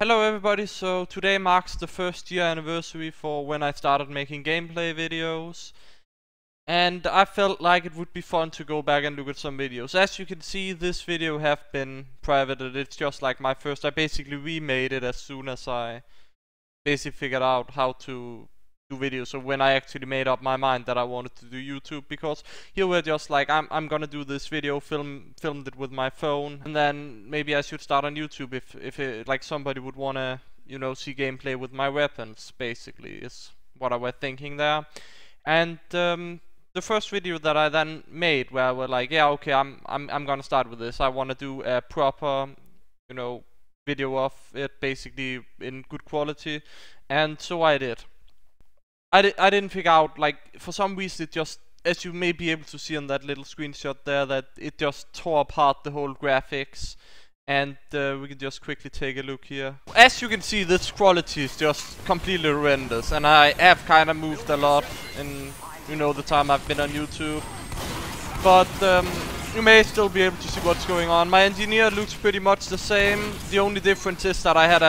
Hello everybody, so today marks the first year anniversary for when I started making gameplay videos. And I felt like it would be fun to go back and look at some videos. As you can see, this video have been privated. It's just like my first. I basically remade it as soon as I basically figured out how to do videos. So when I actually made up my mind that I wanted to do YouTube, because here we're just like, I'm gonna do this video, filmed it with my phone, and then maybe I should start on YouTube if like somebody would wanna, you know, see gameplay with my weapons. Basically, is what I was thinking there. And the first video that I then made, where we're like, yeah, okay, I'm gonna start with this. I wanna do a proper, you know, video of it, basically in good quality, and so I did. I didn't figure out, like, for some reason it just, as you may be able to see on that little screenshot there, that it just tore apart the whole graphics. And we can just quickly take a look here. As you can see, this quality is just completely horrendous, and I have kind of moved a lot in, you know, the time I've been on YouTube. But you may still be able to see what's going on. My engineer looks pretty much the same. The only difference is that I had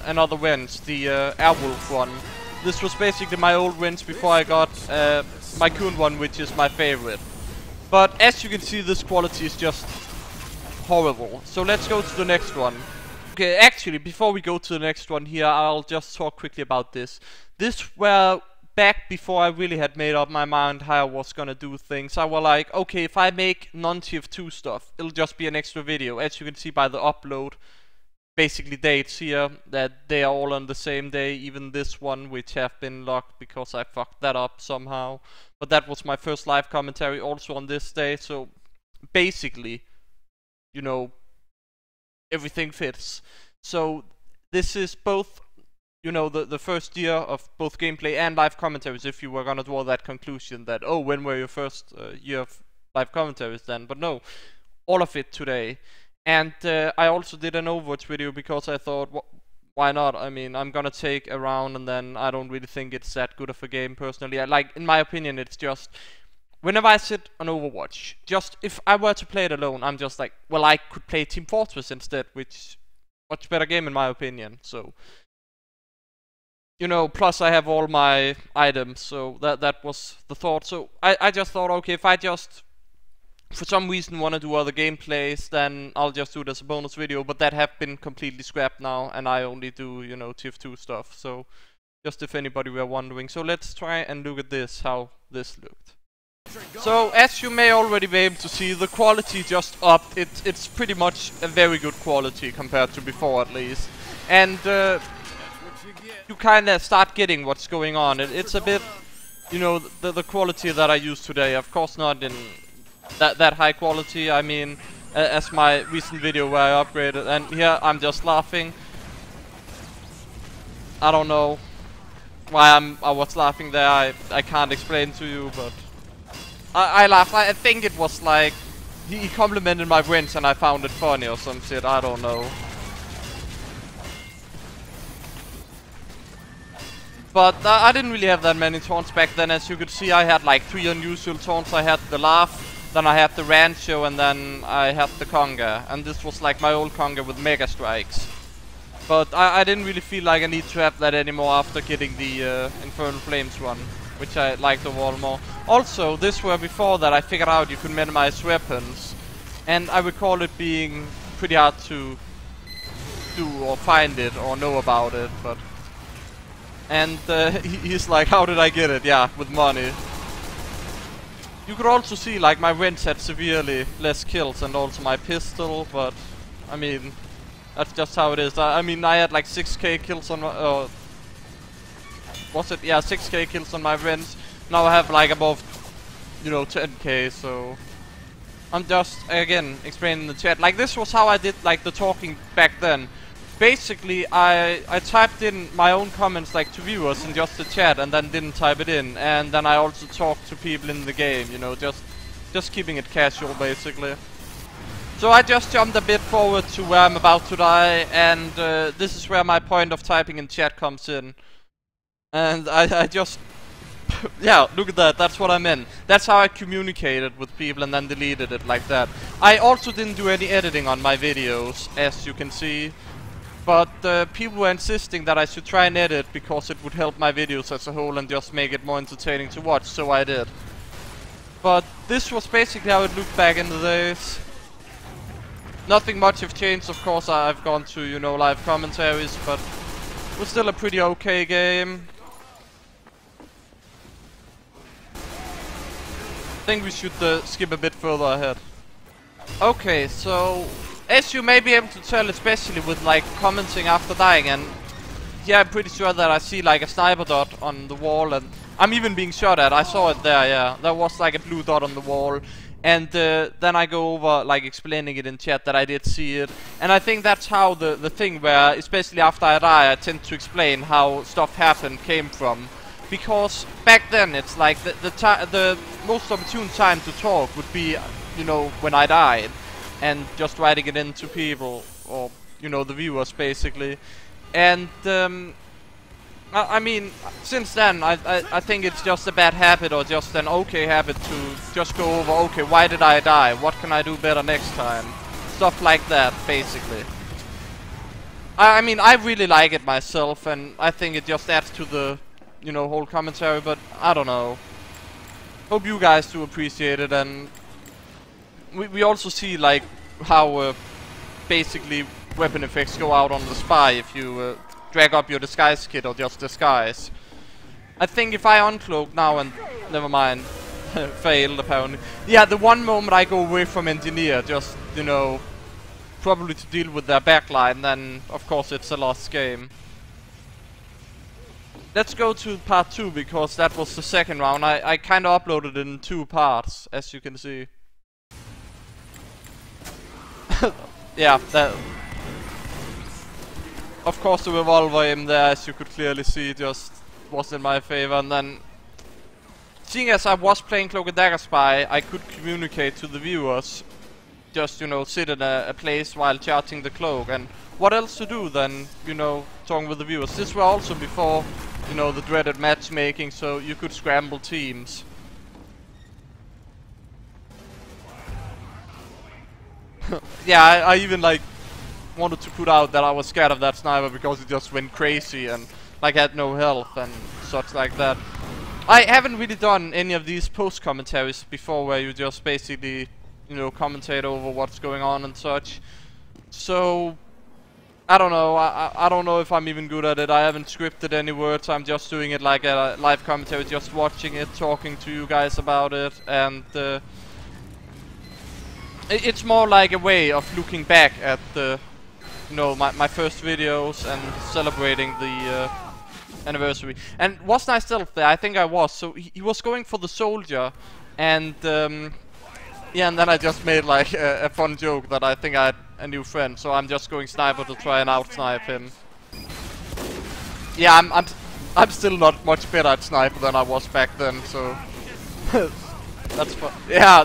another wrench, the Airwolf one. This was basically my old wrench before I got my current one, which is my favorite. But as you can see, this quality is just horrible. So let's go to the next one. Okay, actually, before we go to the next one here, I'll just talk quickly about this. This were back before I really had made up my mind how I was gonna do things. I was like, okay, if I make non-tf2 stuff, it'll just be an extra video. As you can see by the upload, basically dates here, that they are all on the same day, even this one, which have been locked because I fucked that up somehow. But that was my first live commentary also on this day, so basically, you know, everything fits. So this is both, you know, the first year of both gameplay and live commentaries, if you were gonna draw that conclusion that, oh, when were your first year of live commentaries then? But no, all of it today. And I also did an Overwatch video because I thought, why not? I mean, I'm gonna take a round, and then I don't really think it's that good of a game personally. Like, in my opinion, it's just, whenever I sit on Overwatch, just if I were to play it alone, I'm just like, well, I could play Team Fortress instead, which much better game in my opinion. So, you know, plus I have all my items, so that was the thought. So I just thought, okay, if I just for some reason want to do other gameplays, then I'll just do it as a bonus video. But that have been completely scrapped now, and I only do, you know, tf2 stuff. So just if anybody were wondering. So let's try and look at this, how this looked. So as you may already be able to see, the quality just upped. It's pretty much a very good quality compared to before, at least. And you kind of start getting what's going on. It's a bit, you know, the quality that I use today. Of course not in that high quality. I mean, as my recent video where I upgraded, and here I'm just laughing. I don't know why I was laughing there. I can't explain to you, but I laughed. I think it was like he complimented my wrench and I found it funny or some shit. I don't know. But I didn't really have that many taunts back then. As you could see, I had like 3 unusual taunts. I had the laugh, then I had the Rancho, and then I had the Conga. And this was like my old Conga with Mega Strikes. But I didn't really feel like I need to have that anymore after getting the Infernal Flames one, which I liked overall more. Also, this were before that I figured out you could minimize weapons. And I recall it being pretty hard to do or find it or know about it, but... And he's like, how did I get it? Yeah, with money. You could also see, like, my wrench had severely less kills, and also my pistol, but I mean, that's just how it is. I mean, I had like 6k kills on my, was it? Yeah, 6k kills on my wrench. Now I have like above, you know, 10k, so I'm just, again, explaining in the chat. Like, this was how I did, like, the talking back then. Basically, I typed in my own comments, like, to viewers in just the chat, and then didn't type it in. And then I also talked to people in the game, you know, just keeping it casual, basically. So I just jumped a bit forward to where I'm about to die, and this is where my point of typing in chat comes in. And I just... yeah, look at that, that's what I meant. That's how I communicated with people and then deleted it like that. I also didn't do any editing on my videos, as you can see. But people were insisting that I should try and edit because it would help my videos as a whole and just make it more entertaining to watch, so I did. But this was basically how it looked back in the days. Nothing much have changed, of course. I've gone to, you know, live commentaries, but it was still a pretty okay game. I think we should skip a bit further ahead. Okay, so as you may be able to tell, especially with like commenting after dying, and yeah, I'm pretty sure that I see like a sniper dot on the wall, and I'm even being shot at. I saw it there, yeah. There was like a blue dot on the wall. And then I go over like explaining it in chat that I did see it. And I think that's how the thing where, especially after I die, I tend to explain how stuff happened came from. Because back then it's like the most opportune time to talk would be, you know, when I died. And just writing it into people, or, you know, the viewers basically. And I mean, since then, I think it's just a bad habit, or just an okay habit, to just go over, okay, why did I die? What can I do better next time? Stuff like that, basically. I mean, I really like it myself, and I think it just adds to the, you know, whole commentary, but I don't know. Hope you guys do appreciate it, and we also see, like, how, basically, weapon effects go out on the spy if you, drag up your disguise kit or just disguise. I think if I uncloak now and... never mind. Failed apparently. Yeah, the one moment I go away from engineer, just, you know, probably to deal with their backline, then of course it's a lost game. Let's go to part 2, because that was the second round. I kinda uploaded it in 2 parts, as you can see. Yeah, that... Of course the revolver aim there, as you could clearly see, just was in my favor. And then, seeing as I was playing Cloak and Dagger Spy, I could communicate to the viewers. Just, you know, sit in a place while charging the cloak. And what else to do than, you know, talking with the viewers. This were also before, you know, the dreaded matchmaking, so you could scramble teams. Yeah, I even like... wanted to put out that I was scared of that sniper because it just went crazy and like had no health and such like that. I haven't really done any of these post commentaries before where you just basically, you know, commentate over what's going on and such. So I don't know. I don't know if I'm even good at it. I haven't scripted any words. I'm just doing it like a live commentary, just watching it, talking to you guys about it, and it's more like a way of looking back at the, you know, my first videos and celebrating the anniversary. And wasn't I still there? I think I was. So he was going for the soldier, and yeah, and then I just made like a fun joke that I think I had a new friend, so I'm just going sniper to try and out-snipe him. Yeah, I'm still not much better at sniper than I was back then, so that's fun. Yeah,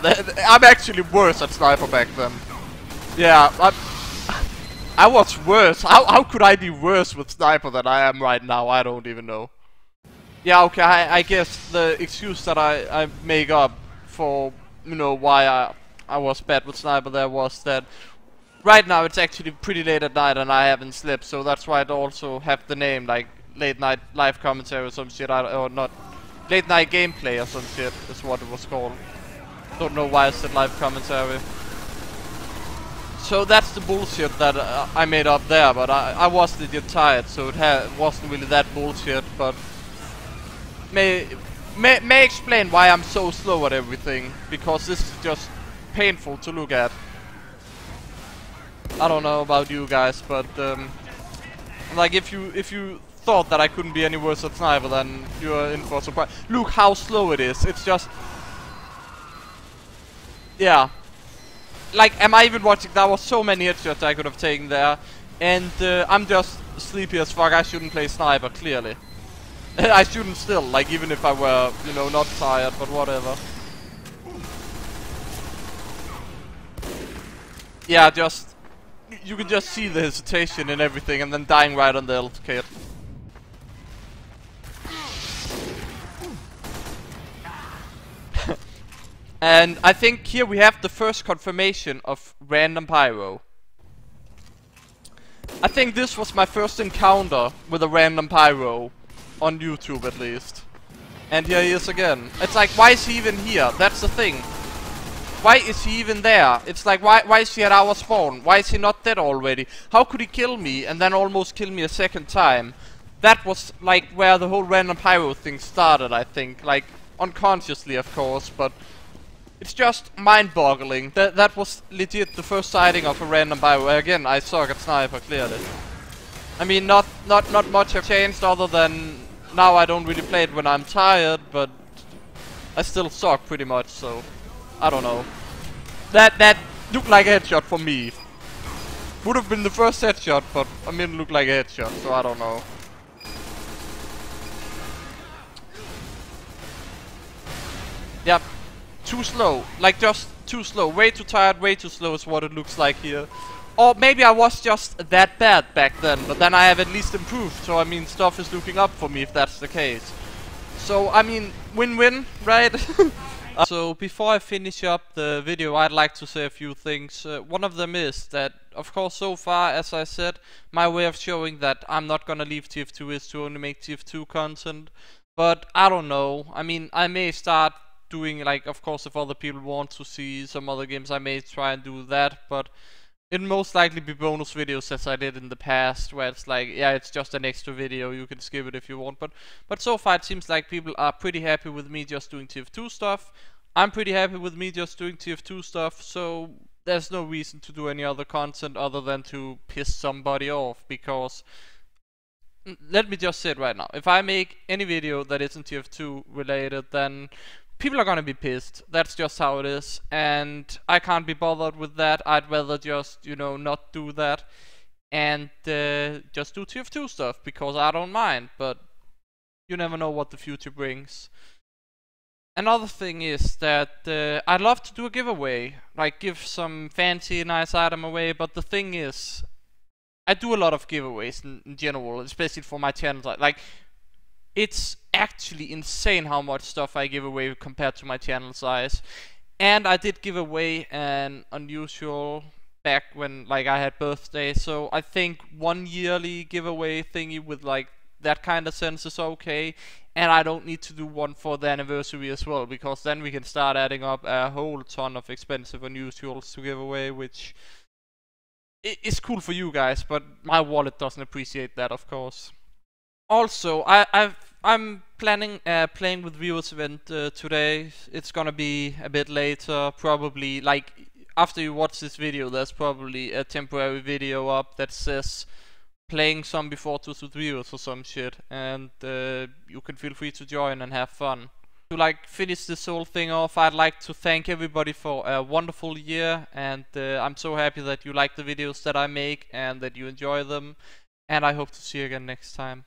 I'm actually worse at sniper back then. Yeah, I was worse. How could I be worse with sniper than I am right now? I don't even know. Yeah, okay, I guess the excuse that I make up for, you know, why I was bad with sniper there was that right now it's actually pretty late at night and I haven't slept, so that's why I'd also have the name, like late night live commentary or some shit, or not, late night gameplay or some shit is what it was called. Don't know why I said live commentary. So that's the bullshit that I made up there, but I was legit tired, so it wasn't really that bullshit, but may explain why I'm so slow at everything, because this is just painful to look at. I don't know about you guys, but like if you thought that I couldn't be any worse at sniper, then you're in for a surprise. Look how slow it is. It's just, yeah. Like, am I even watching? There was so many headshots I could have taken there, and I'm just sleepy as fuck. I shouldn't play sniper, clearly. I shouldn't still, like, even if I were, you know, not tired, but whatever. Yeah, just, you can just see the hesitation and everything, and then dying right on the health kit. And I think here we have the first confirmation of random pyro. I think this was my first encounter with a random pyro. On YouTube at least. And here he is again. It's like, why is he even here? That's the thing. Why is he even there? It's like, why is he at our spawn? Why is he not dead already? How could he kill me and then almost kill me a second time? That was like where the whole random pyro thing started, I think. Like, unconsciously of course, but it's just mind-boggling. That was legit the first sighting of a random pyro. Again, I suck at sniper, clearly. I mean, not much have changed other than now I don't really play it when I'm tired, but I still suck pretty much, so I don't know. That looked like a headshot for me. Would have been the first headshot, but I mean, it looked like a headshot, so I don't know. Yep, too slow. Like, just too slow. Way too tired, way too slow is what it looks like here. Or maybe I was just that bad back then, but then I have at least improved, so I mean, stuff is looking up for me if that's the case. So, I mean, win-win, right? So, before I finish up the video, I'd like to say a few things. One of them is that, of course, so far, as I said, my way of showing that I'm not gonna leave tf2 is to only make tf2 content. But, I don't know, I mean, I may start doing, like, of course, if other people want to see some other games, I may try and do that, but it'll most likely be bonus videos as I did in the past, where it's like, yeah, it's just an extra video, you can skip it if you want, but so far it seems like people are pretty happy with me just doing tf2 stuff. I'm pretty happy with me just doing tf2 stuff, so there's no reason to do any other content other than to piss somebody off, because let me just say it right now, if I make any video that isn't tf2 related, then people are gonna be pissed. That's just how it is, and I can't be bothered with that. I'd rather just, you know, not do that and just do tf2 stuff, because I don't mind, but you never know what the future brings. Another thing is that I'd love to do a giveaway, like give some fancy nice item away, but the thing is, I do a lot of giveaways in general, especially for my channel. Like, it's actually insane how much stuff I give away compared to my channel size. And I did give away an unusual back when, like, I had birthday, so I think one yearly giveaway thingy with like that kind of sense is okay, and I don't need to do one for the anniversary as well, because then we can start adding up a whole ton of expensive unusuals to give away, which is cool for you guys, but my wallet doesn't appreciate that, of course. Also, I'm planning playing with viewers event today. It's gonna be a bit later, probably like after you watch this video. There's probably a temporary video up that says playing zombie fortress with viewers or some shit, and you can feel free to join and have fun. To like finish this whole thing off, I'd like to thank everybody for a wonderful year, and I'm so happy that you like the videos that I make and that you enjoy them, and I hope to see you again next time.